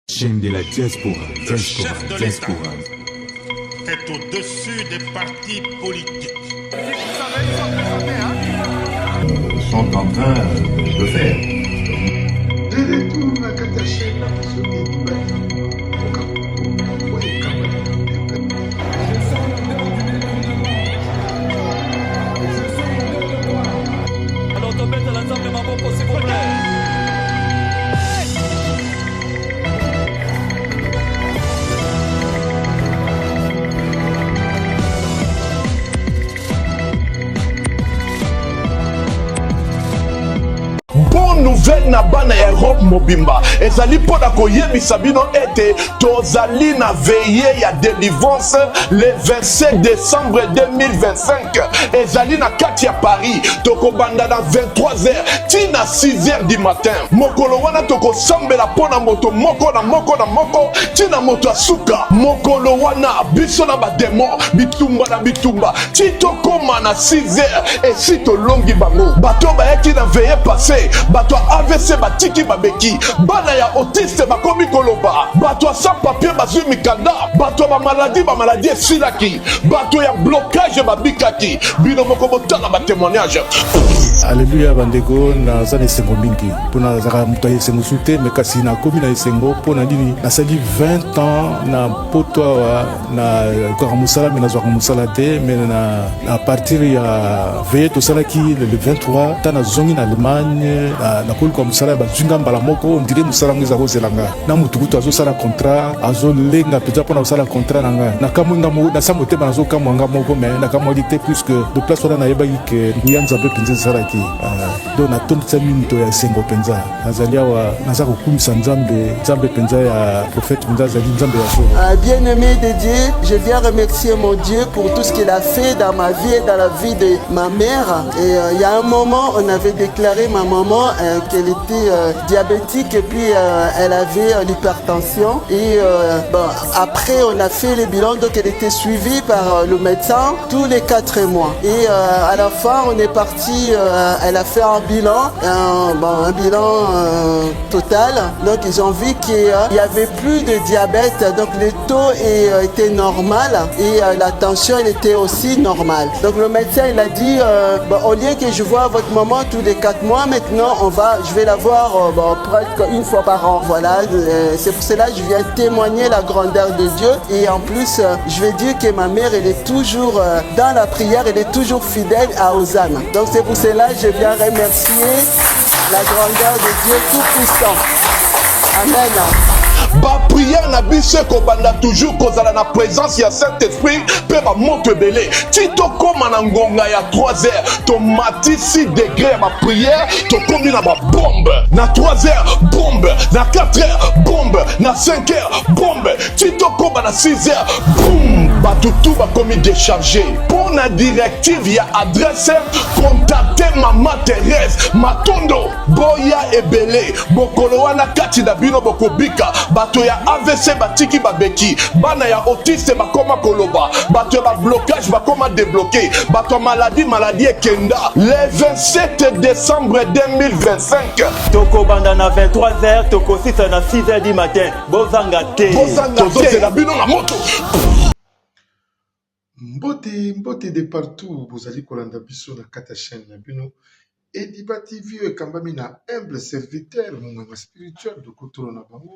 Chaîne de la diaspora, Le chef de l'État est au-dessus des partis politiques. Sont en train de faire. Alors, on met l'ensemble Maboko, s'il vous plaît. Bonne nouvelle na bana ya Europe mobimba ezali pona koyebisa bino ete tozali na veillée ya délivrance le 27 décembre 2025 ezali na kati ya Paris tokobanda na 23h tina 6h du matin mokolo wana tokosambela pona moto moko na moko tina moto asuka mokolo wana biso na bademo bitumba titokoma na 6h esi tolongi bango bato bayaki na veillée passé bato AVC batiki babeki bana ya autiste bakomi koloba bato sans papier bazwi mikanda bato ba maladie esilaki bato ya blocage babikaki bino moko botala ba témoignage. Alléluia bandeko naza na esengo mingi mpona nazalaka moto ya esengo su te me kasi nakomi na esengo mpona nini nasali 20 ans na poto awa na kaka mosala me nazwaka mosala te me na partir ya veye tosalaki le 23 ta nazongi na Allemagne nakoluka mosala ya bazwinga mbala moko ondire mosala yango eza kozelanga na motukutu azosala contrat azolenga mpenza mpona kosala contrat na ngai nakamwinga nasa motema nazokamwanga moko me nakamwaki te puisque de place wana nayebaki ke nguya nzambe mpenza esalaki donc natondisa minito ya esengo mpenza nazali awa naza kokumisa nzambe mpenza ya prophète mpenza azali nzambe ya solo. Bien-aimé de Dieu, je viens remercier mon Dieu pour tout ce qu'il a fait dans ma vie et dans la vie de ma mère. Et il y a un moment, on avait déclaré ma maman qu'elle était diabétique et puis elle avait l'hypertension. Et après, on a fait le bilan, donc elle était suivie par le médecin tous les 4 mois. Et à la fin, on est parti, elle a fait un bilan, un bilan total. Donc ils ont vu qu'il n'y avait plus de diabète, donc le taux était normal et la tension elle était aussi normale. Donc le médecin il a dit, au lieu que je vois votre maman tous les 4 mois, maintenant je vais la voir presque une fois par an. Voilà, c'est pour cela que je viens témoigner la grandeur de Dieu et en plus je vais dire que ma mère elle est toujours dans la prière, elle est toujours fidèle à Hosanna. Donc c'est pour cela que je viens remercier la grandeur de Dieu Tout-Puissant. Amen. Ba prière na biso kobanda toujours kozala na présence ya Saint-Esprit pe ba moto ebele tito koma na ngonga ya 3h to mati 6 degrés ya ba prière to komi na ba bombe na 3h bombe na 4h bombe na 5h bombe tito koma na 6h boum bato tout ba komi déchargé pour na directive ya adresse contacter maman Thérèse Matondo boya ebele bokolo wana kati na bino bokobika bato ya AVC batiki babeki bana ya autiste bakoma koloba bato ya ba blocage bakoma débloqué bato ya maladie ekenda le 27 décembre 2025 Toko banda na 23h, toko 6h na 6h du matin. Bozanga te. tozozela bino na moto mbote de partout bozali kolanda biso na kata chaîne na bino Ediba TV ekambami na humble serviteur monganga spirituel de kotolo na bango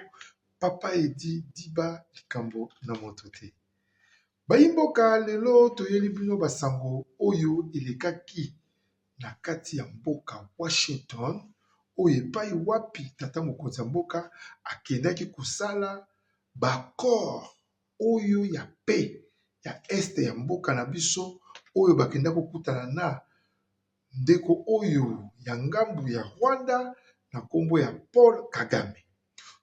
Papa Edi Diba likambo na moto te bayimboka lelo toyeli bino basango oyo elekaki na kati ya mboka Washington oyo epai wapi tata mokonzi ya mboka akendaki kosala bakor oyo ya paix ya este ya mboka na biso oyo bakenda kokutana na ndeko oyo ya ngambu ya Rwanda na nkombo ya Paul Kagame.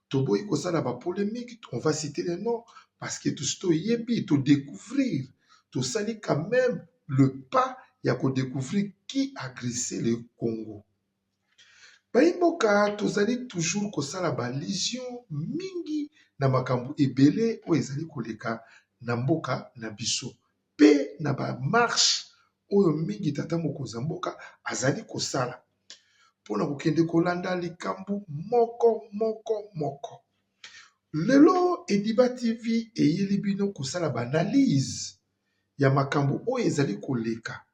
Toboyi kosala ba polémique, on va citer les noms parce que tout ce yebi to découvrir, to sali quand même le pas ya ko découvrir qui a agressé le Congo. Bayimboka tozali toujours kosala ba lésion mingi na makambo ebele o ezali koleka na mboka na biso. Pe na ba marche oyo mingi tata mokonzi ya mboka azali kosala mpona kokende kolanda likambo moko Lelo Ediba TV eyeli bino kosala banalise ya makambo oyo ezali koleka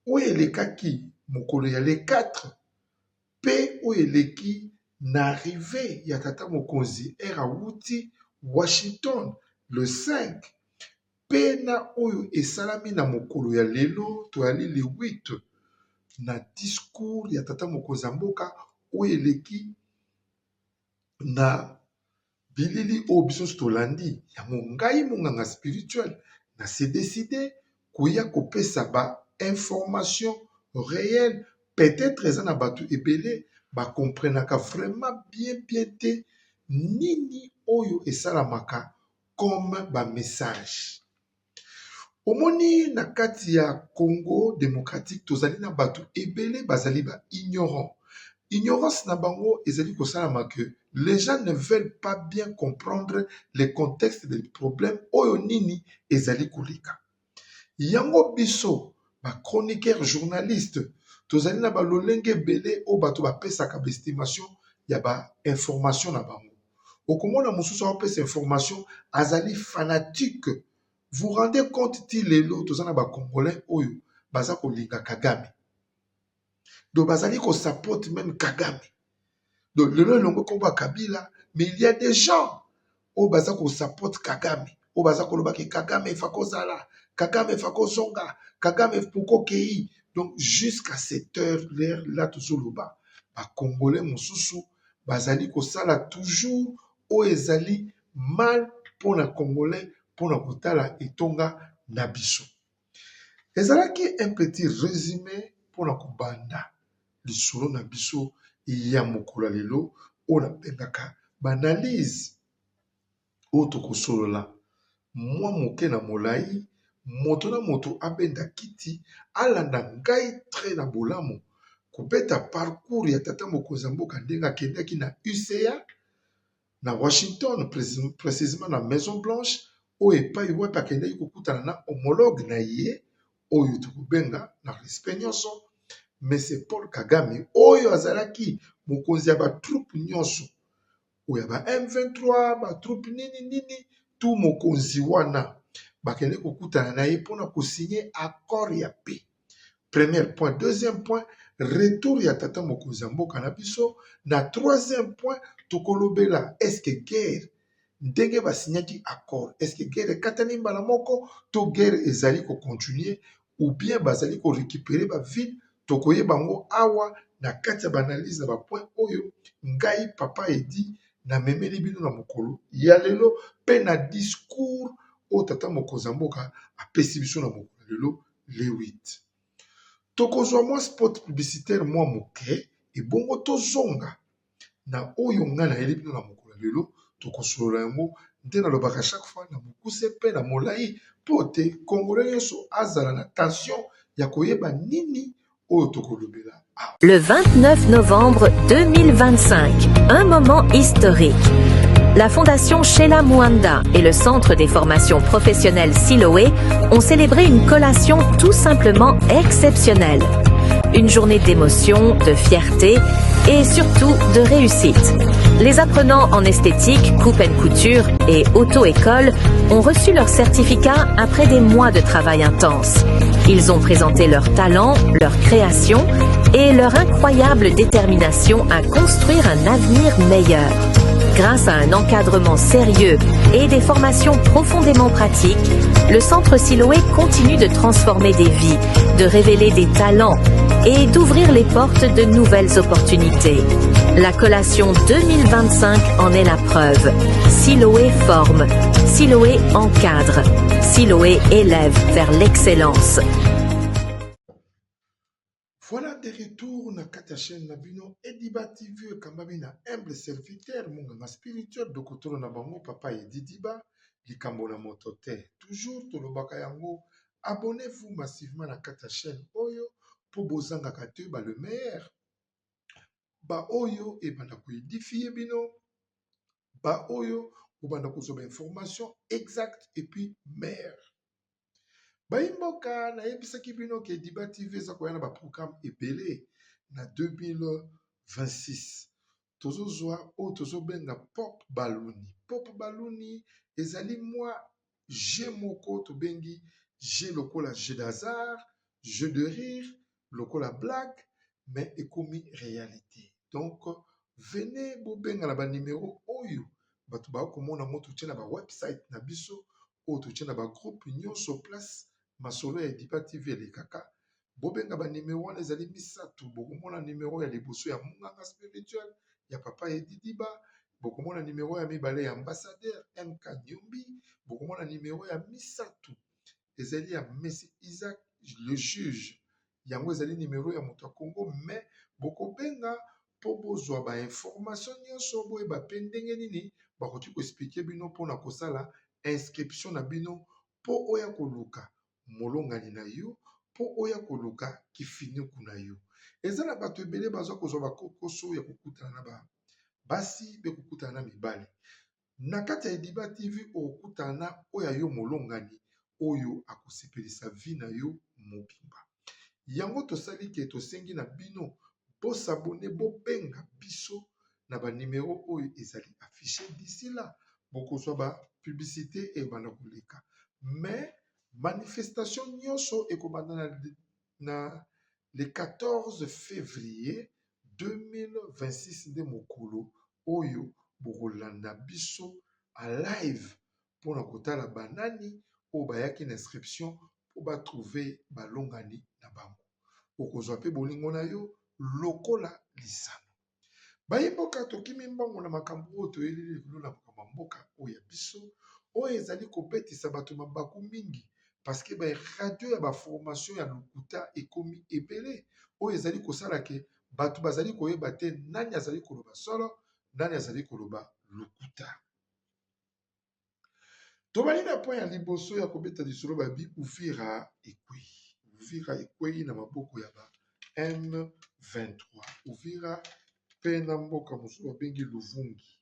oyo elekaki mokolo ya le 4 pe oyo eleki na arrivé ya tata mokonzi ere awuti Washington le 5 pe na oyo esalami na mokolo ya lelo toyali le 8 na discours ya tata mokonzi ya mboka oyo eleki na bilili oyo biso nyonso tolandi yango ngai monganga spirituel na se décide koya kopesa information réelle peut-être eza na bato ebele bakomprenaka vraiment bien te nini oyo esalamaka comme bamessage. Omoni na kati ya Congo démocratique tozali na bato ebele bazali ba ignorant. Ignorance na bango ezali kosalama que les gens ne veulent pas bien comprendre le contexte des problèmes oyo nini ezali koleka. Yango biso ba chroniqueur journaliste tozali na ba lolenge ebele o bato bapesaka ba estimation ya ba information na bango. Okomona mosusu apesa information azali fanatique. Vous rendez compte ti lelo tozana ba congolais oyo baza kolinga Kagame. Donc bazali ko support même Kagame. Donc lelo longo ko ba Kabila, mais il y a des gens au baza ko support Kagame. Au baza ko loba ke Kagame fako zala, Kagame fako zonga, Kagame poko kei. Donc jusqu'à cette heure là toujours loba. Ba congolais mosusu bazali ko sala toujours o ezali mal pour na congolais pour na kotala etonga na biso. Ezalaki un petit résumé pour na kubanda lisolo na biso ya mokolo lelo o na bengaka banalise o tokosolola mwa moke na molai moto na moto abenda kiti alanda ngai tre na bolamu kobeta parcours ya tata mokonzi ya mboka ndenge akendaki na UCA na Washington précisément na Maison Blanche oyo epai wapi akendaki kokutana na homologue na ye oyo tokobenga na respect nyonso mais c'est Paul Kagame oyo azalaki mokonzi ya batroupe nyonso oyo ba M23 batroupe nini tout mokonzi wana bakende kokutana na ye mpona kosigner accord ya paix. Premier point. Deuxième point, retour ya tata mokonzi ya mboka na biso. Na troisième point, tokolobela est-ce que guerre ndenge basignaki accord, est-ce que guerre ekatani mbala moko to guerre ezali ko continuer ou bien bazali ko récupérer ba ville tokoye bango awa na kati ya banalise na ba point oyo ngai papa edi na memeli bino na mokolo ya lelo pe na discours o tata mokonzi ya mboka apesi biso na mokolo lelo le 8. Tokozwa mwa spot publicitaire mwa moke ebongo tozonga na oyo nga na yeli bino na mokolo lelo tokosolola yango nde nalobaka chaque fois na mokuse mpe na molai mpo te congolais nyonso azala na tension ya koyeba nini oyo tokolobela. Le 29 novembre 2025, un moment historique. La Fondation Sheila Mwanda et le Centre des formations professionnelles Siloé ont célébré une collation tout simplement exceptionnelle. Une journée d'émotion, de fierté et surtout de réussite. Les apprenants en esthétique, coupe and couture et auto-école ont reçu leur certificat après des mois de travail intense. Ils ont présenté leurs talents, leurs créations et leur incroyable détermination à construire un avenir meilleur. Grâce à un encadrement sérieux et des formations profondément pratiques, le Centre Siloé continue de transformer des vies, de révéler des talents et d'ouvrir les portes de nouvelles opportunités. La collation 2025 en est la preuve. Siloé forme, Siloé encadre, Siloé élève vers l'excellence. Voilà des retours na kati ya chaîne na bino Ediba TV kambami na humble serviteur monganga spirituel dokotolo na bango papa Ediba likambo na moto te. Toujours tolobaka yango abonnez-vous massivement na kati ya chaîne oyo po bozangaka te ba le meilleur ba oyo ebanda ko édifier bino ba oyo obanda kozwa information exacte et puis meilleur. Baimboka na yebisaki bino ke Ediba TV eza koya na ba programme ebele na 2026. tozozwa oyo tozobenga pop baluni. Pop baluni ezali mwa jeu moko tobengi jeu lokola jeu d'hasard, jeu de rire, lokola blague, mais ekomi réalité. Donc venez bobenga na ba numéro oyo bato bakomona mo totie na ba website na biso oyo totie na ba groupe nyonso place masolo ya Ediba TV elekaka. Bobenga ba numéro wana ezali misato. Bokomona numéro ya liboso ya munganga spirituel ya papa Edidiba, bokomona numéro ya mibale ya ambassadeur MK Nyumbi, bokomona numéro ya misato ezali ya Messi Isaac le juge, yango ezali numéro ya moto ya Congo. Mais bokobenga po bozwa ba information nyonso boyeba pe ndenge nini bakoki koexplike bino mpona kosala inscription na bino po oya koluka molongani na yo, po oya koluka kifiniku na yo. Eza na bato ebele bazwa kozwa bakokoso ya kokutana na basi be kokutana na mibali. Na kati ya Ediba TV okutana na oya yo molongani oyo akosepelisa vi na yo mobimba. Yango tosali ke tosengi na bino bosabone bobenga biso na ba numéro oyo ezali affiché d'ici là. Bokozwa ba publicité e bana koleka. Mais manifestation nyonso ekomanda na le 14 février 2026 nde mokolo oyo bokolanda biso a live mpona kotala banani oyo bayaki na inscription po batrouve balongani na bango. Okozwa pe bolingo na yo lokola lisano. Bayimboka tokimi mbongo na makambo oyo toyeleli likolo na makambo mboka oyo ya biso oyo ezali kobetisa bato mabaku mingi parce que ba radio ya ba formation ya lokuta ekomi ebele oyo ezali kosala ke bato bazali koyeba te nani azali koloba solo, nani azali koloba lokuta. Tobali na point ya liboso ya kobeta lisolo babi Uvira ekwei. Uvira ekwei na maboko ya ba M23. Uvira pe na mboka mosusu babengi Luvungi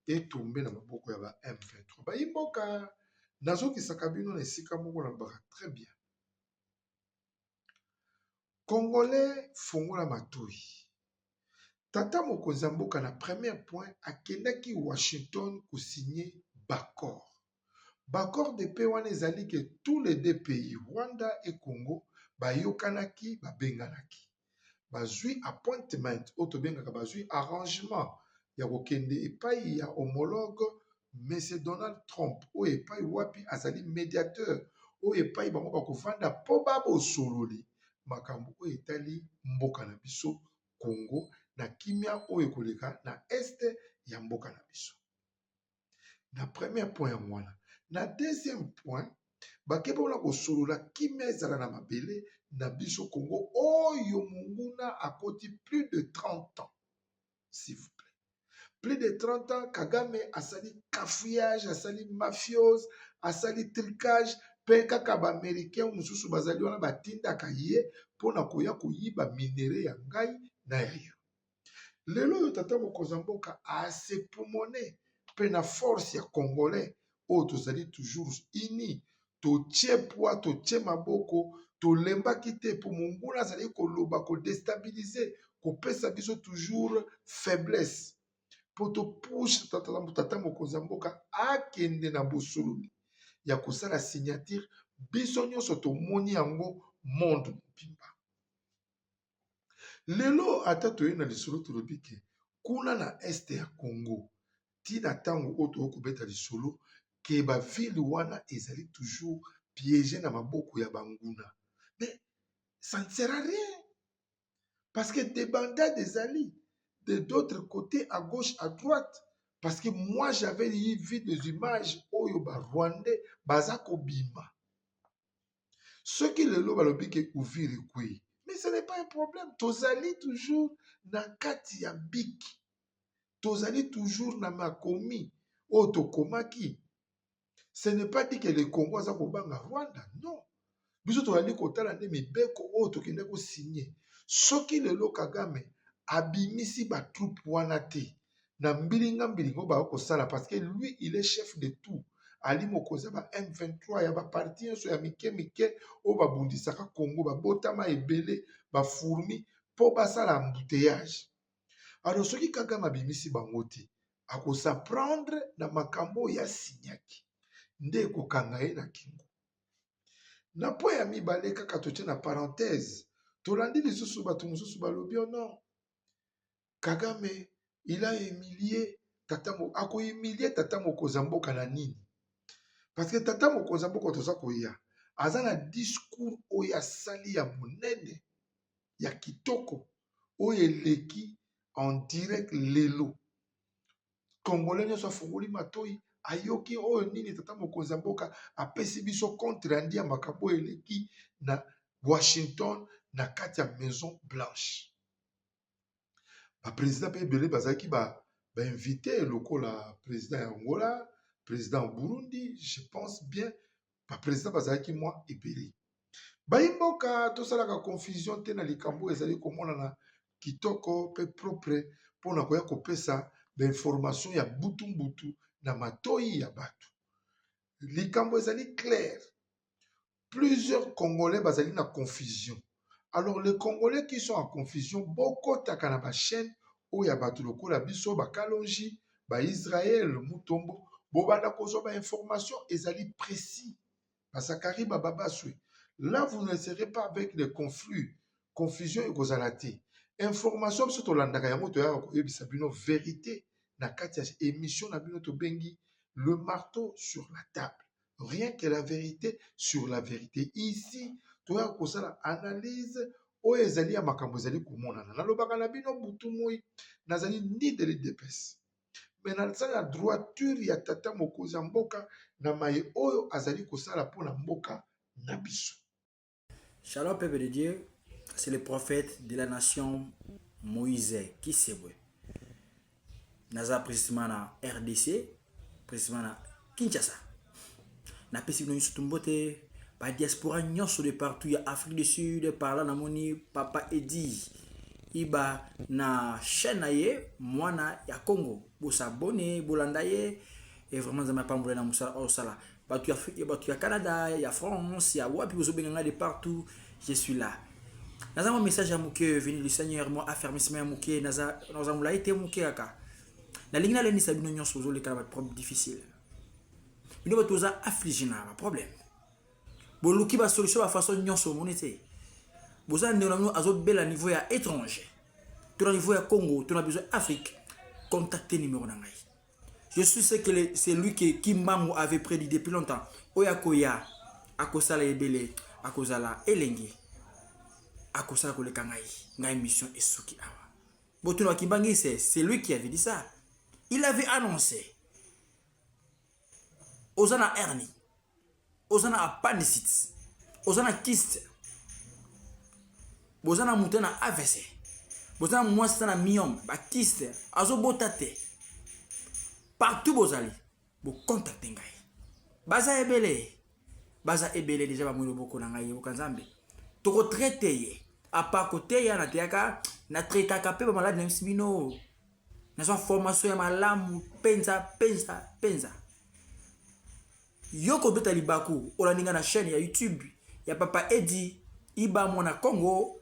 etombe na maboko ya ba M23. Bayimboka nazokisaka bino na esika moko na baka très bien. Congolais fongola matoi. Tata mokonzi ya mboka na premier point akendaki Washington kosigner Baccord. Baccord de paix wana ezali ke tous les deux pays, Rwanda et Congo, bayokanaki babenganaki. Bazwi appointment oyo tobengaka bazwi arrangement ya kokende epai ya homologue M. Donald Trump oyo epai wapi azali médiateur oyo epai bango bakovanda po babosololi makambo oyo etali mboka na biso Congo na kimia oyo ekoleka na este ya mboka na biso. Na premier point ya mwana. Na deuxième point, bakebona kosolola kimia ezala na mabele na biso Congo oyo munguna akoti plus de 30 ans. S'il vous plaît. Plus de 30 ans, Kagame asali cafouillage, asali mafiose, asali tricage, pe kaka ba américain mususu bazali wana batindaka ye pona koya koyiba minere ya ngai na ya yo. Lelo yo tata mokonzi mboka asepumone pe na force ya congolais oyo tozali toujours ini totie poids totie maboko tolembaki te po monguna azali koloba kodestabilize kopesa biso toujours faiblesse po topushe tata mokonzi mboka akende na bosololi ya kosala signature biso nyonso tomoni yango monde mobimba. Lelo ata toye na lisolo tolobi ke kuna na este ya Congo tina tango oyo tokobeta lisolo ke ba ville wana ezali toujours piégé na maboko ya banguna. Mais ça ne sert à rien parce que des bandits ezali de d'autres côtés à gauche à droite parce que moi j'avais vu des images oyo ba Rwandais baza kobima. Ceux qui lelo balobi ke Uvira ekwei. Mais ce n'est pas un problème. Tozali toujours na kati ya biki. Tozali toujours na makomi. O tokomaki. Ce n'est pas dit que le Congo aza kobanga Rwanda. Non. Biso tozali kotala nde mibeko o tokende ko signer. Soki lelo Kagame abimisi ba troupe wana te. Na mbilinga mbilingo ba kosala parce que lui il est chef de tout. Ali mokoza ba M23 ya ba parti nyonso ya mike mike o babundisaka Congo ba botama ebele ba fourmi po basala embouteillage. alors soki Kagame abimisi bango te akosaprendre na makambo ya signaki nde ekokanga ye na kingo. Na po ya mibale kaka totie na parenthèse tolandi lisusu bato mosusu balobi non Kagame il a humilié akohumilie tata mokonzi ya mboka na nini? Parce que tata mokonzi ya mboka toza koya aza na discours oyo asali ya monene ya kitoko oyo eleki en direct lelo congolais nyonso afungoli matoi ayoki oyo nini tata mokonzi ya mboka apesi biso contre andi ya makambo eleki na Washington na kati ya Maison Blanche. Président mpe ebele bazalaki bainvité lokola président ya Angola, président ya Burundi, je pense bien président bazalaki mwa ebele. Bayimboka tosalaka confusion te na likambo ezali komonana kitoko pe propre mpona koya kopesa bainformation ya butu na matoi ya bato. Likambo ezali clair. Plusieurs Congolais bazali na confusion. Alors les Congolais qui sont en confusion, beaucoup takana ba chaîne ou ya bato lokola biso ba Kalonji, ba Israël, Mutombo, bobanda kozo ba information ezali précis. Basakari ba babaswe. Là vous ne serez pas avec les conflits, confusion et causalité. Information biso to landaka yango to ya ko yebisa bino vérité na kati ya émission na bino to bengi le marteau sur la table. Rien que la vérité sur la vérité. Ici, tu as une analyse ou ezali ya makambo ezali komonana. Nalobaka na bino butu moi nazali ni de l'idepes. Mais na la droiture ya tata mokonzi ya mboka na maye oyo azali kosala pona mboka na biso. Shalom peuple de Dieu, c'est le prophète de la nation Moïse Kisebwe. Naza précisément na RDC, précisément na Kinshasa. Na pesi no yusutumbote ba diaspora nyonso de partout ya Afrique du Sud par là na moni papa Edi iba na chaîne ye mwana ya Congo bo s'abonner bolanda ye et vraiment za mapambula na musala osala batu ya Afrique batu ya Canada ya France ya wapi bozo benga de partout je suis là. Naza mon message à muke venu le Seigneur moi affermissement muke naza mula été muke aka na lingna le ni sabino nyonso zo le kala problème difficile. Nous avons affligé un problème. Si nous avons une solution à la façon dont nous avons été, nous avons un niveau étranger. Tout le niveau Congo, tout le besoin d'Afrique. Contactez le numéro. Je suis sûr que c'est lui qui Mamou avait prédit depuis longtemps. Oyakoya, Akosala Ebele, Akozala Elengi, Akosala Kolekangai, na émission Esuki Awa. Botuno Kibangi, c'est lui qui avait dit ça. Il avait annoncé. Ozana hernie, ozana appendicite, ozana kyste, ozana moutena AVC, ozana moistana myome, ba kyste, azobotate. Partout bozali, bo contacte ngai. Baza ebele déjà ba mwino boko na ngai bokanzambe. Toko traité ye, apa côté ya na teaka na traité ka pe ba malade na msibino. Na so formation ya malamu penza. Yoko beta libaku olaninga na chaîne ya YouTube ya papa Edi iba mwana Congo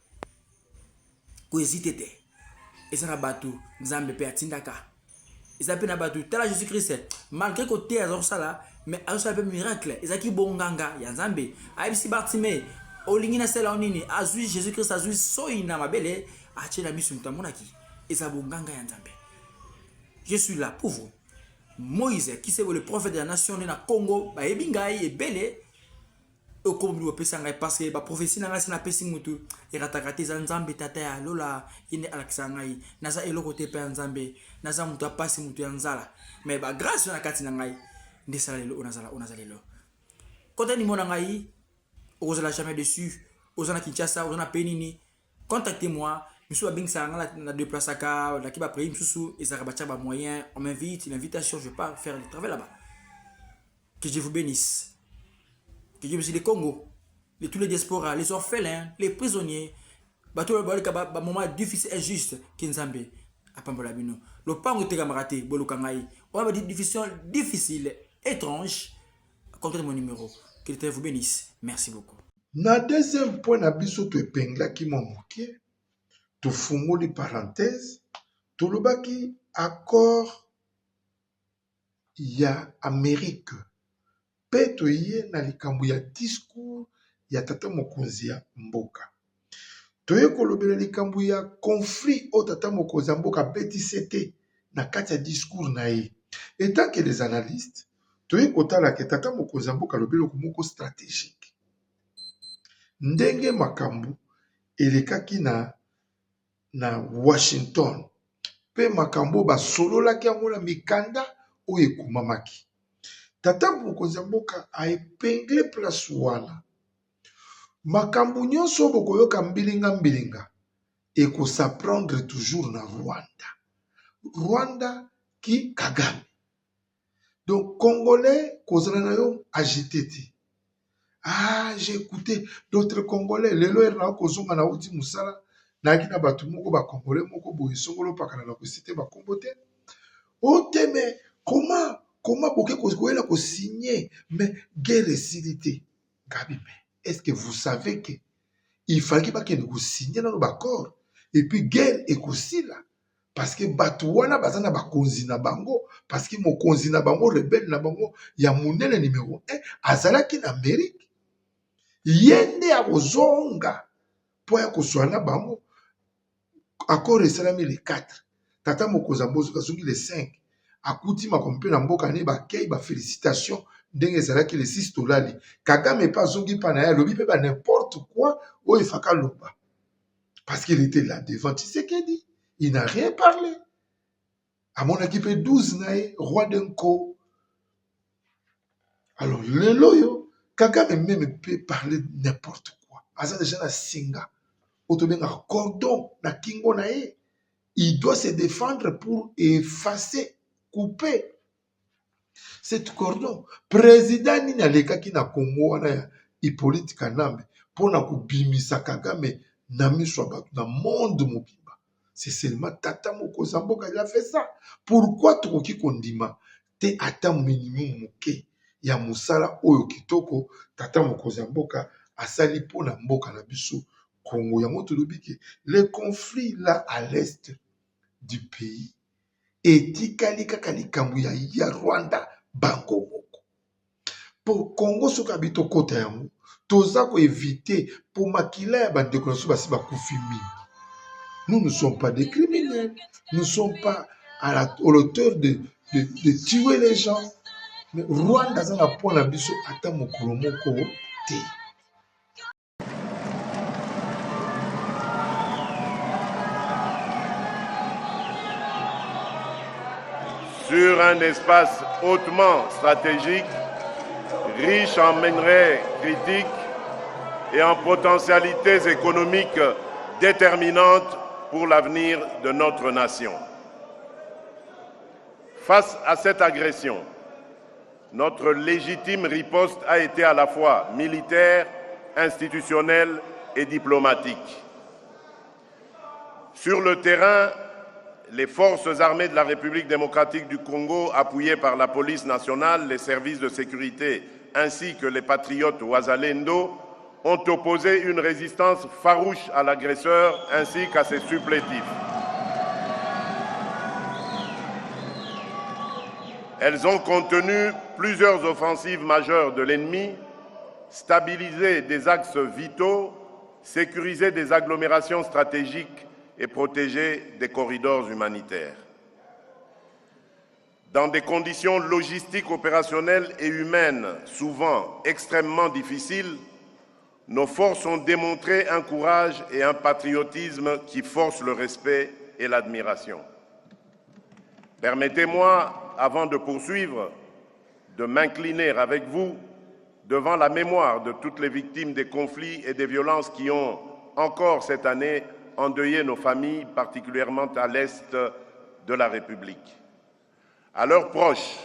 ko hésiter te ezana batu nzambe pe atindaka ezape na batu tala Jésus Christ malgré que te azor sala mais azor pe miracle ezaki bonganga ya nzambe aibisi Bartimée olingina sela onini azui Jésus Christ azui soi na mabele achela misu mtamonaki ezabonganga ya nzambe. Je suis là pour vous. Moïse, qui c'est le prophète de la nation de la Congo, ba ebingai ebele o kombi wo pesanga parce que ba prophétie na ngasi na pesi mutu eratakati za nzambe tata ya lola ine alaksangai naza eloko te pe nzambe naza mutu apasi mutu ya nzala mais ba grâce na kati na ngai ndesala lelo onazala lelo kote ni mona ngai ozala jamais dessus ozana Kinshasa ozana penini contactez-moi. Monsieur Abing na déplacaka la kiba pré msusu et ça rabacha ba moyen on m'invite l'invitation je pars faire le travail là-bas. Que Dieu vous bénisse. Que Dieu bénisse les Congo, tous les diasporas, les orphelins, les prisonniers. Ba tout ba moment difficile injuste kinzambe apambola bino. Le pango te camarade bolukangai. On va dire difficile étrange. Contactez mon numéro. Que Dieu vous bénisse. Merci beaucoup. Na deuxième point na biso to epengla ki momoke. Tu fungoli parenthèse, tolobaki accord ya Amérique pe toye na likambo ya discours ya tata mokonzi ya mboka toye kolobela likambo ya conflit o tata mokonzi ya mboka betisi te na kati ya discours na ye. Etant que les analystes toye kotala ke tata mokonzi ya mboka alobeli moko stratégique ndenge makambo elekaki na Washington pe makambo basololaki yango na mikanda oyo ekumamaki. Tata mokonzi ya mboka aepengle place wana makambo nyonso bokoyoka mbilinga ekosaprendre toujours na Rwanda ki Kagame. Donc Congolais kozala na yo agité te. Ah, j'ai écouté d'autres Congolais lelo erna kozonga na uti musala na kina batu moko ba Congolais moko boye songolo pakana na kosite ba kombote. Oteme comment boke kozoela ko signer mais guerre récilité. Gabi mais est-ce que vous savez que il fallait pas qu'il signer dans l'accord et puis guerre est aussi là parce que batuwana bazana ba konzi na bango parce que mo konzi na bango rebelle na bango ya munene numéro 1 azalaki na Amérique yende ya kozonga po ya koswana bango accord esalami le 4 tata mokonzi mbozo kazongi le 5 akuti makompe na mboka ne ba kei ba félicitations ndenge ezalaki le 6 tolali Kagame pas zongi pa na ya lobi pe ba n'importe quoi o ifaka loba parce qu'il était là devant Tshisekedi il n'a rien parlé à mon équipe 12 nae roi d'Enko. Alors le loyo Kagame même peut parler n'importe quoi asa déjà na singa otobenga cordon na kingo nae il doit se défendre pour effacer couper cette cordon. Président ni alekaki na Congo wana ya Hippolyte Kanambe pona kubimisa Kagame na miso batu na monde mobimba. C'est seulement tata mokonzi mboka il a fait ça. Pourquoi tokoki kondima te ata minimum moke ya musala oyo kitoko tata mokonzi mboka asali pona mboka na biso Congo yango tolobiki les conflits là à l'est du pays etikali kaka likambo ya Rwanda bango moko po Congo soka bito kota yango toza ko éviter pour makila ya bandeko na so basi bakufi mingi. Nous ne sommes pas des criminels, nous ne sommes pas à l'auteur de tuer les gens, mais Rwanda za na point na biso ata mokolo moko te. Sur un espace hautement stratégique, riche en minerais critiques et en potentialités économiques déterminantes pour l'avenir de notre nation. Face à cette agression, notre légitime riposte a été à la fois militaire, institutionnelle et diplomatique. Sur le terrain, les forces armées de la République démocratique du Congo, appuyées par la police nationale, les services de sécurité ainsi que les patriotes Wazalendo, ont opposé une résistance farouche à l'agresseur ainsi qu'à ses supplétifs. Elles ont contenu plusieurs offensives majeures de l'ennemi, stabilisé des axes vitaux, sécurisé des agglomérations stratégiques et protéger des corridors humanitaires. Dans des conditions logistiques, opérationnelles et humaines souvent extrêmement difficiles, nos forces ont démontré un courage et un patriotisme qui forcent le respect et l'admiration. Permettez-moi, avant de poursuivre, de m'incliner avec vous devant la mémoire de toutes les victimes des conflits et des violences qui ont encore cette année endeuillé nos familles, particulièrement à l'est de la République. À leurs proches,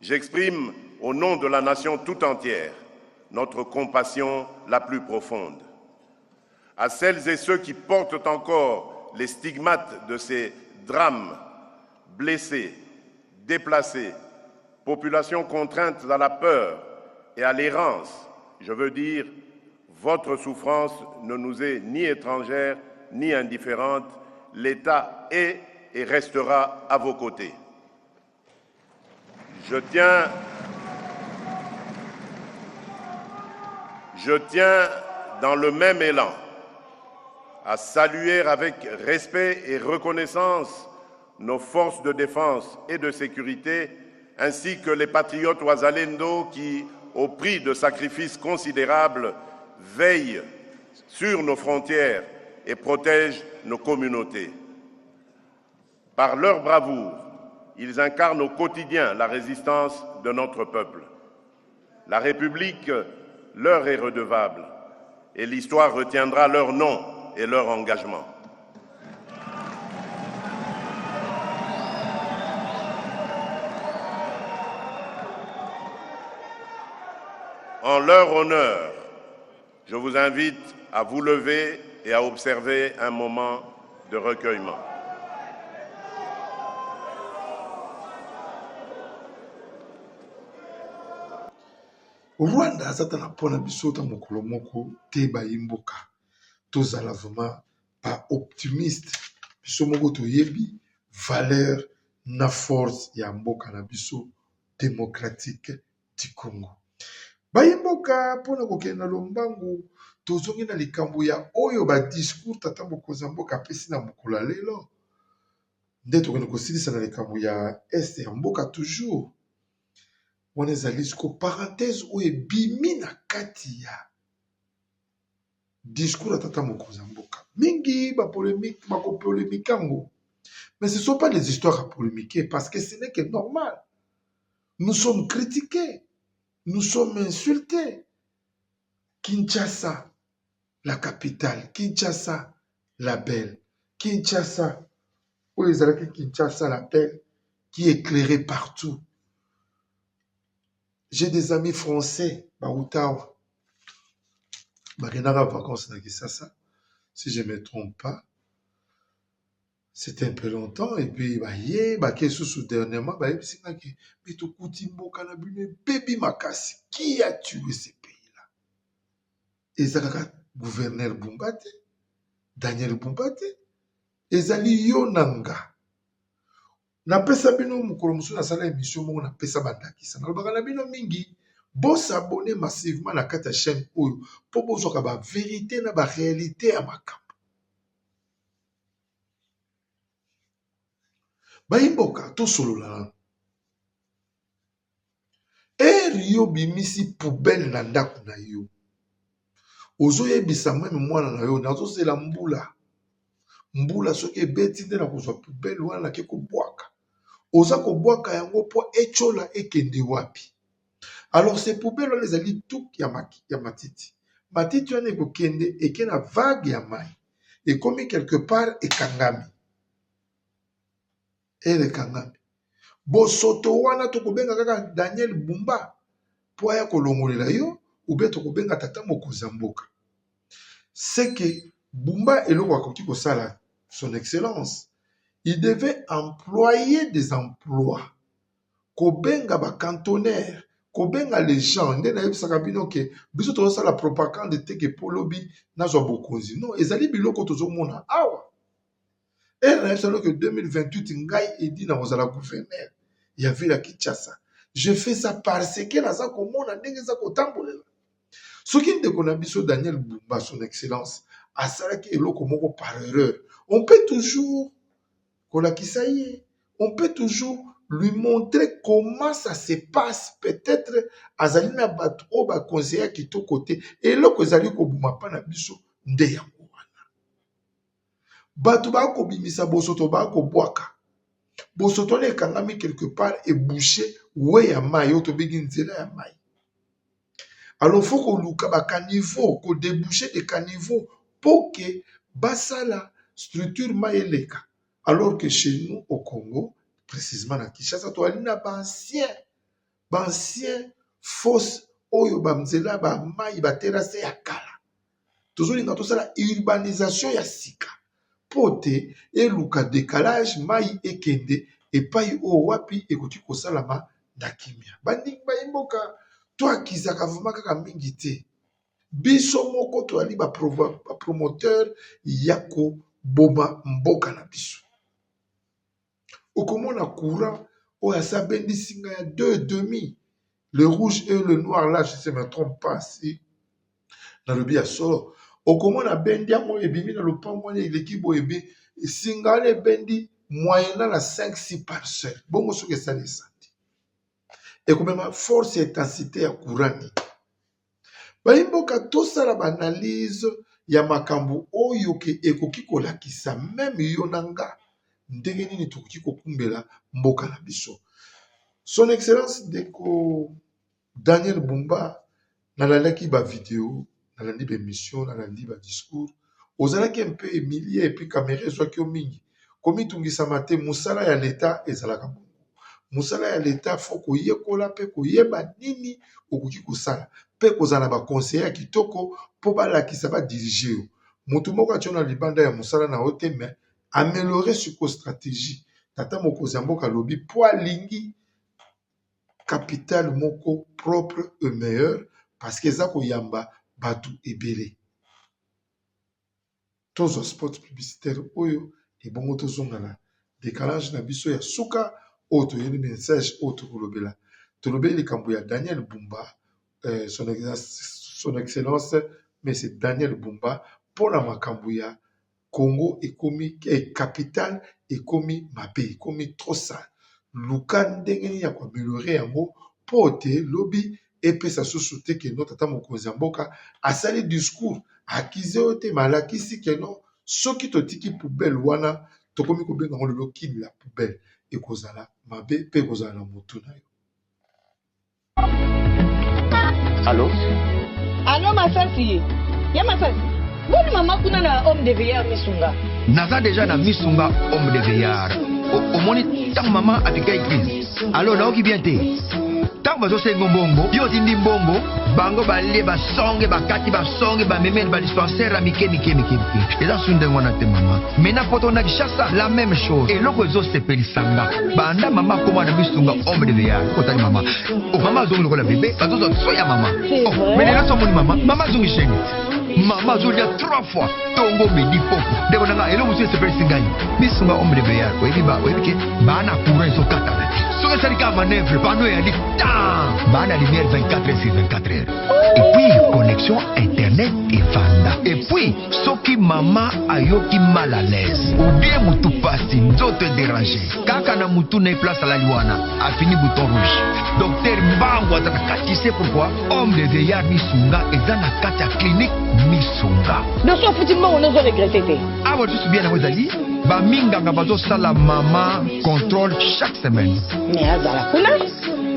j'exprime au nom de la nation tout entière notre compassion la plus profonde. À celles et ceux qui portent encore les stigmates de ces drames, blessés, déplacés, populations contraintes à la peur et à l'errance, je veux dire, votre souffrance ne nous est ni étrangère ni indifférente. L'État est et restera à vos côtés. Je tiens dans le même élan à saluer avec respect et reconnaissance nos forces de défense et de sécurité, ainsi que les patriotes Ouazalendo qui, au prix de sacrifices considérables, veillent sur nos frontières et protègent nos communautés. Par leur bravoure, ils incarnent au quotidien la résistance de notre peuple. La République leur est redevable et l'histoire retiendra leur nom et leur engagement. En leur honneur, je vous invite à vous lever et à observer un moment de recueillement. Rwanda azata na pona biso ta mokolo moko te bayimboka tozala vraiment pas optimiste biso moko toyebi valeur na force ya mboka na biso démocratique du Congo. Bayimboka pona kokende na lombangu tozongi na likambo ya oyo ba discours tata mokonzi mboka apesi na mokolo lelo nde tokende kosilisa na likambo ya este ya mboka toujours. On est allé jusqu'au parenthèse où est bimi na kati ya discours à tata mokonzi mboka. Mingi ba polémique, ba polémique ango. Mais ce ne sont pas des histoires à polémiquer parce que ce n'est que normal. Nous sommes critiqués, nous sommes insultés. Kinshasa, la capitale, Kinshasa, la belle, Kinshasa, où est allés Kinshasa, la belle, qui est éclairée partout. J'ai des amis français, Baoutawa, Bagenara vacances na Kinshasa, si je ne me trompe pas. C'était un peu longtemps, et puis, dernièrement, Baby Makasi, qui a tué ces pays-là? Ezaka gouverneur Bumbate, Daniel Bumbate, Ezali Yonanga. Na pesa bino mukolo musu na sala émission moko na pesa bandakisa na lobaka na bino mingi bo s'abonner massivement na kata chaîne oyo po bozoka ba vérité na ba réalité ya makambo bayimboka to solola yo bimisi poubelle na ndako na yo ozoyebisa meme mwana na yo nazosela mbula soki ebeti nde na kozwa poubelle wana ke kobwaka oza kobwaka yango po echola ekende wapi. Alors ces poubelles wana ezali tuk ya matiti wana ekokende eke na vague ya mai ekomi quelque part ekangami bosoto wana tokobenga kaka Daniel Bumba po aya kolongolela yo ube tokobenga tata mokonzi mboka. C'est que Bumba eloko akoki kosala son excellence, il devait employer des emplois. Kobenga ba cantonnaire, kobenga les gens, nde na yebisaka bino ke biso tozosala propagande te ke polobi nazwa bokonzi. Non, ezali biloko tozomona awa. Et na yebisaka que 2028 ngai edi na kozala gouverneur ya ville ya Kinshasa. Je fais ça parce que naza komona ndenge eza kotambolela. Soki ndeko na biso Daniel Bumba, son excellence, asalaki eloko moko par erreur. On peut toujours on peut toujours lui montrer comment ça se passe. Peut-être azalina batro ba conseiller qui to côté et loko ezali ko buma pa na biso nde yango wana. Batu ba ko bimisa bosoto ba ko bwaka. Bosoto le kangami quelque part et boucher we ya mai yo to bigi nzela ya mai. Alors faut qu'on luka ba caniveau, qu'on déboucher des caniveaux pour que basala structure maeleka. Alors que chez nous au Congo, précisément à Kinshasa, to alina ba ancien fosse oyo ba mzela ba mai ba terrasse ya kala. Toujours linga to sala urbanisation ya sika. Pote et luka décalage mai ekende et pai o wapi ekoti ko salama dakimia. Banding ba imboka toi kizaka vraiment kaka mingi te. Biso moko to ali ba promoteur yako boma mboka na biso. okomona courant oyo asabendi singa ya 2,5. Le rouge et le noir là, je ne me trompe pas si nalobi ya solo okomona bendi yango ebimi na lopango wana eleki boyebe singa wana ebendi moyena na 5-6 parcelle bongo soki esali esandi ekomema force ya intensité ya courant nini bayimboka tosala baanalyse ya makambo oyo ke ekoki kolakisa meme yo na nga ndenge nini tokoki kokumbela mboka na biso. Son excellence ndeko Daniel Bumba nalalaki ba video nalandi ba émission nalandi ba discours ozalaki un peu humilié et puis caméra ezwaki yo mingi komitungisama te mosala ya leta ezalaka bongo mosala ya leta fo koyekola mpe koyeba nini okoki kosala mpe kozala baconseiller ya kitoko mpo balakisa badirige yo motu moko atyo na libanda ya mosala na yo te me améliorer siko stratégie tata mokonzi ya mboka alobi po alingi capital moko propre et meilleur parce que eza koyamba batu ebele tozwa spot publicitaire oyo ebongo tozonga na décalage na biso ya suka oyo toyeli message oyo tokolobela tolobeli likambo ya Daniel Bumba son excellence mais c'est Daniel Bumba mpona makambo ya Congo ekomi capital ekomi mabe ekomi trop sale luka ndenge nini ya koameliore yango mpo te lobi epesa susu te keno tata mokonzi ya mboka asali discours akize oyo te malakisi keno soki totiki poubelle wana tokomi kobenga ngo lelo kini la poubelle ekozala mabe mpe ekozala na motu na yo. Allo Masasi ya Masasi boni mama kuna na homme de veillard misunga naza déjà na misunga homme de veillard omoni tant maman afika église alors naoki bien te tant bazosenga mbongo yo tindi mbongo bango balie basonge bakati basonge bamemeli badispensaire mike eza sundengo na te mama mena poto na Kinshasa la même chose eloko ezosepelisanga banda mama koma na misunga homme de veillard kotali mama mama azongi lokola bebe bazozwa so ya mama menela somoni mama azongi sheni mama azolia 3 fois tongo medi poko ndeko nanga eloko mosusu esepelisi ngai misunga homme de veillard oyebi ke bana courant ezokata soki esalika manœuvre pano eyali tan bana lumière 24 heures sur 24 heures et puis connexion internet efanda et puis soki mama ayoki mal à l'aise obie mutu pasi nzoto edérange kaka na mutu na place alali wana afini bouton rouge docteur mbango azaka kati se pourquoi homme de veillard misunga eza na kati ya clinique misunga noso afuti mbongo nozo regrete te awa lisusu bien yango ezali baminganga bazosala mama contrôle chaque semaine mais azala kuna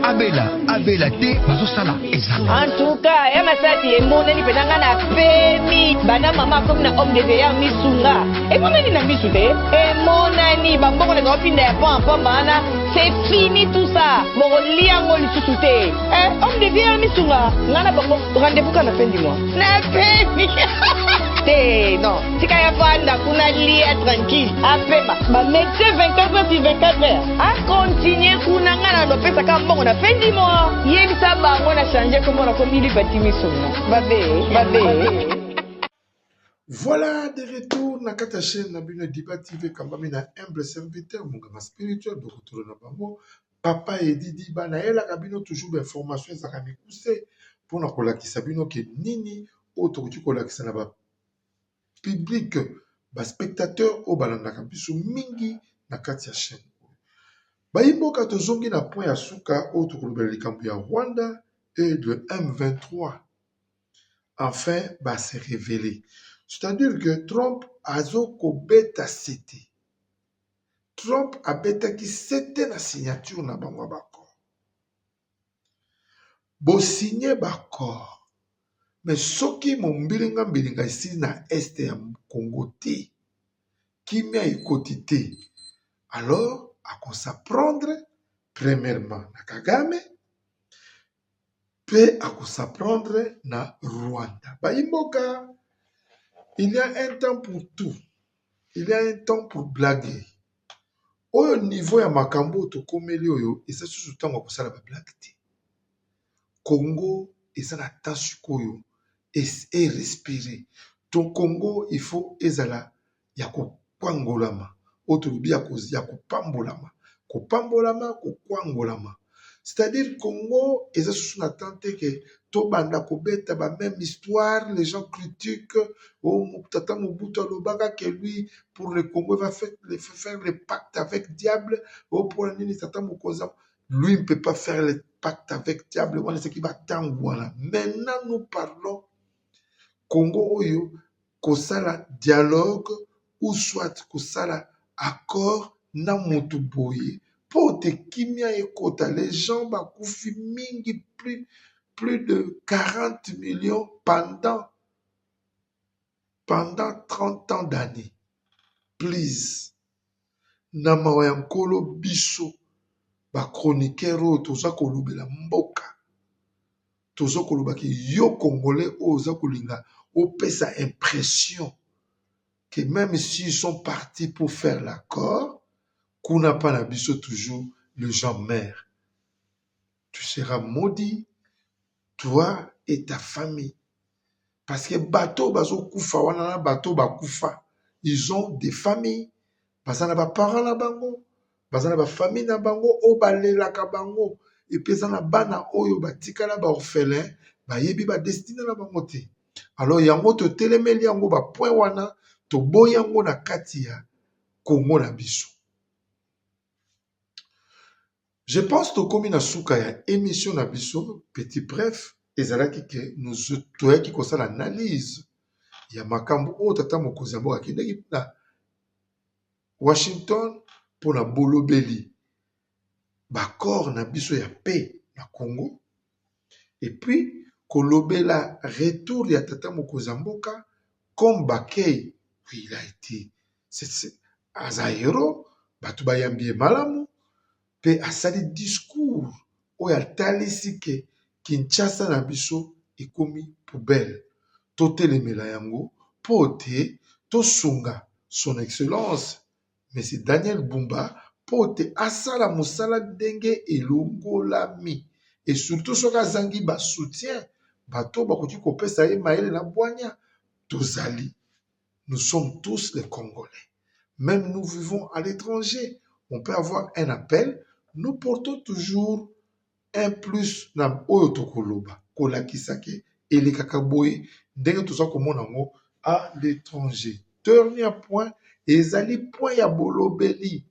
abela te bazosala examen en tout cas ya Masasi emonani mpenza nga na pemi bana mama akomi na homme de veillard misunga emonani na misu te emonani bambongo na baopinda ya pamba wana c'est fini tout ça bokolia yango lisusu te homme de veillard misunga nga na bango rendez-vous ka na fin du mois na pemi te non tika ya fanda kuna lia tranquille apema bamédecin 24 heures sur 24 heures akontinue kuna nga na lopesaka mbongo na fin du mois yebisa bango na change komona komili batimisunga babe. Voilà de retour na kata chaîne na bino Diba TV kambami na humble serviteur monganga spirituel de retour na bango papa Edidi bana elaka bino toujours d'information ezaka mikuse mpona kolakisa bino ke nini oyo tokoki kolakisa na ba public baspectateur oyo balandaka biso mingi na kati ya chaîne bayimboka tozongi na point ya suka oyo tokolobela likambo ya Rwanda et de M23 enfin se révéler. C'est-à-dire que Trump azoko beta sete. Trump a beta ki sete na signature na bango bakor. Bo signé bakor. Mais soki mbilinga ici na este ya Congo te. Kimia ekoti te. Alors, ako s'apprendre premièrement na Kagame. Pe ako s'apprendre na Rwanda. Bayimboka. Il y a un temps pour tout. Il y a un temps pour blaguer. Au niveau ya makambo to komeli oyo, et ça sous temps ko sala ba blague te. Congo et ça na tasukoyo et respirer. Ton Congo il faut ezala ya ko pangolama. Otulubi ya ko pambolama. kopambolama kokwangolama. C'est-à-dire Congo eza sous attente que to banda kobeta ba même histoire, les gens critiquent tata Mobutu alobaka que lui pour le Congo il va faire le pacte avec diable pour la nini tata Mokonza lui ne peut pas faire le pacte avec diable, voilà ce qui va tangwana. Maintenant nous parlons Congo oyo kosala dialogue ou soit kosala accord na motu boye pour te kimia ekota les gens bakufi mingi plus de 40 millions pendant 30 ans d'années. Please na mawa ya nkolo biso ba chroniqueur oyo toza kolobela mboka toza koloba ki yo congolais oza kolinga opesa impression que même s'ils sont partis pour faire l'accord, qu'on n'a pas l'habitude toujours, le gens meurent. Tu seras maudit, toi et ta famille. Parce que bateau bazo kufa, wana bateau ba kufa. Ils ont des familles. Bazana ba parents na bango, bazana ba famille na bango, o balela ka bango. Et puis zana bana oyo batika la ba orphelin, ba yebi ba destiné na bango te. Alors yango to telemeli yango ba point wana. To boyango na kati ya Congo na biso. Je pense to komi na suka ya émission na biso petit bref ezalaki ke nous toyaki kosala analyse ya makambo oyo tata mokonzi ya mboka akendaki na Washington mpona bolobeli bakor na biso ya paix na Congo et puis kolobela retour ya tata mokonzi ya mboka comme bakei. Oui, il a été Azaïro, Batouba Yambie Malamu, pe asali discours où il a talisi que Kinshasa na biso ekomi poubelle. Tote le melayango, pote, to sunga, son excellence, mais c'est Daniel Bumba, pote asala musala denge elongolami. Et surtout soka zangi ba soutien, bato bakoki kopesa ye maele na boanya, tozali. Nous sommes tous les Congolais. Même nous vivons à l'étranger. On peut avoir un appel. Nous portons toujours un plus na oyo tokoloba. Kolakisake ele kakaboye. Ndenge tout ça comme on à l'étranger. Dernier point. Ezali point ya bolobeli.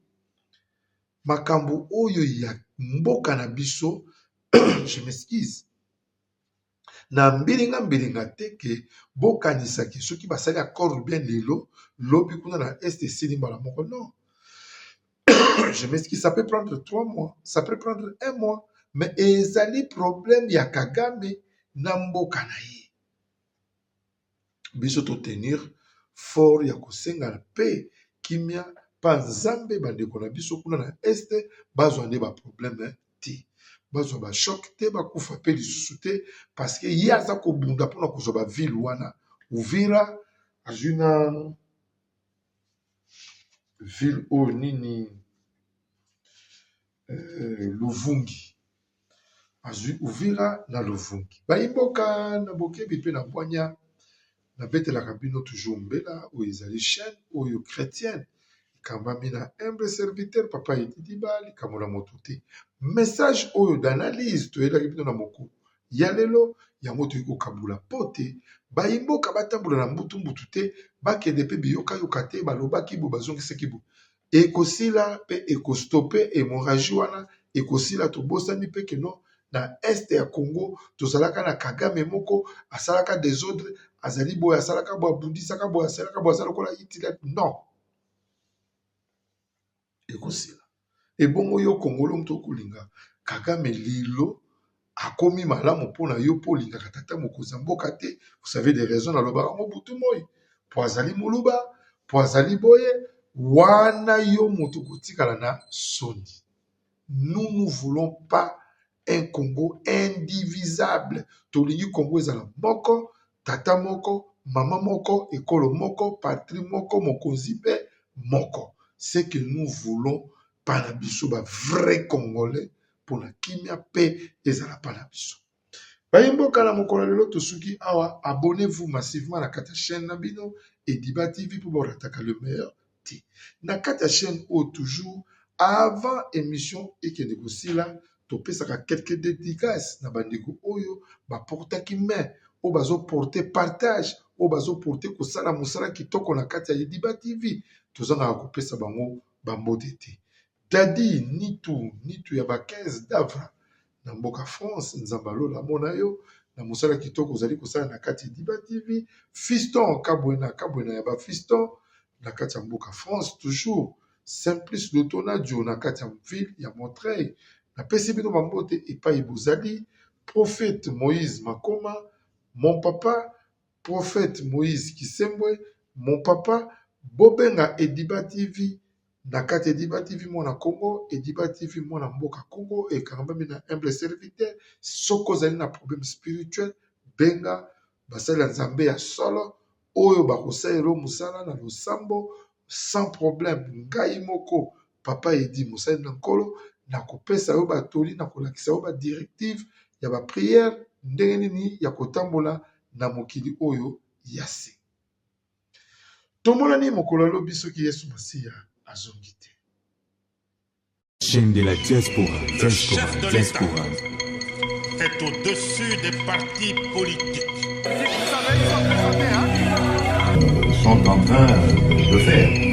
Makambo oyo ya mboka na biso. Je m'excuse. Na mbilinga teke bokanisaki soki basali accord bien lelo lobi kuna na este silimba la moko non. Je m'excuse, ça peut prendre 3 mois, ça peut prendre 1 mois, mais ezali problème ya Kagame na mboka na ye. Biso to tenir fort ya kosenga na paix kimia pa nzambe bandeko na biso kuna na este bazwa nde ba problème ti. Bazwa ba choc te ba kufa pe lisusu te parce que yaza ko bunda pona ko zoba ville wana Uvira ajuna ville o nini Luvungi azu Uvira na Luvungi ba imboka na bokebi pe na bwanya na betela kabino toujours mbela o ezali chaîne oyo chrétienne kambami na humble serviteur papa Yedidiba likamona motuti message oyo d'analyse to yela kibino na moko ya lelo yango to kokabula pote bayimboka batambula na mbutu te bakende pe biyoka yoka te balobaki bo bazongisaki bo ekosila pe ekostope hémorragie wana ekosila to bosani pe keno na este ya Congo tozalaka na Kagame moko asalaka désordre azali boya asalaka bo abundisaka bo asalaka bo azala kola itila non ekosila ebongo yo Kongolo mto kolinga Kagame lilo akomi malamu pona yo polinga katata mokoza mboka te. Vous savez des raisons na lobaka Mobutu moi po azali moluba po azali boye wana yo moto kotikala na soni. Nous ne voulons pas un Congo indivisable. Tolingi Congo ezala moko tata moko mama moko ekolo moko patrie moko mokonzi pe moko. C'est que nous voulons pas la biso ba vrai Congolais pour la kimia paix ezala pa na biso. Bayimboka na mokolo lelo tosuki awa abonnez-vous massivement na kata chaîne na bino Ediba TV pour borataka le meilleur ti. Na kata chaîne o toujours avant émission ekende kosila topesaka quelques dédicaces na bandeko oyo baportaki main oyo bazoporte partage oyo bazoporte kosala mosala kitoko na kati ya Yediba TV tozangaka kopesa bango bambote te. Dadi nitu ya ba 15 d'Avra na mboka France nzamba lola mona yo na mosala kitoko ozali kosala na kati ya Yediba TV. Fiston kabwena ya ba Fiston na kati ya mboka France toujours. Simplice Lotonadio na kati ya ville ya Montreuil na pesi bino bambote epai bozali. Prophète Moïse Makoma, mon papa Prophète Moïse Kisembwe, mon papa Bobenga Yediba TV na kati Yediba TV mwana Congo, Yediba TV mwana mboka Congo et kangambami na humble serviteur. Soko zali na problème spirituel benga basali ya Nzambe ya solo oyo bakosalela musala na losambo sans problème. Ngai moko papa edi mosali na nkolo na kopesa yo batoli na kolakisa yo ba directive ya ba prière ndenge nini ya kotambola na mokili oyo ya se. Tomonani mokolo lobi soki Yesu Masiya azongi te. Chaîne de la diaspora, Le chef de l'État est au-dessus des partis politiques. Sont en train de faire.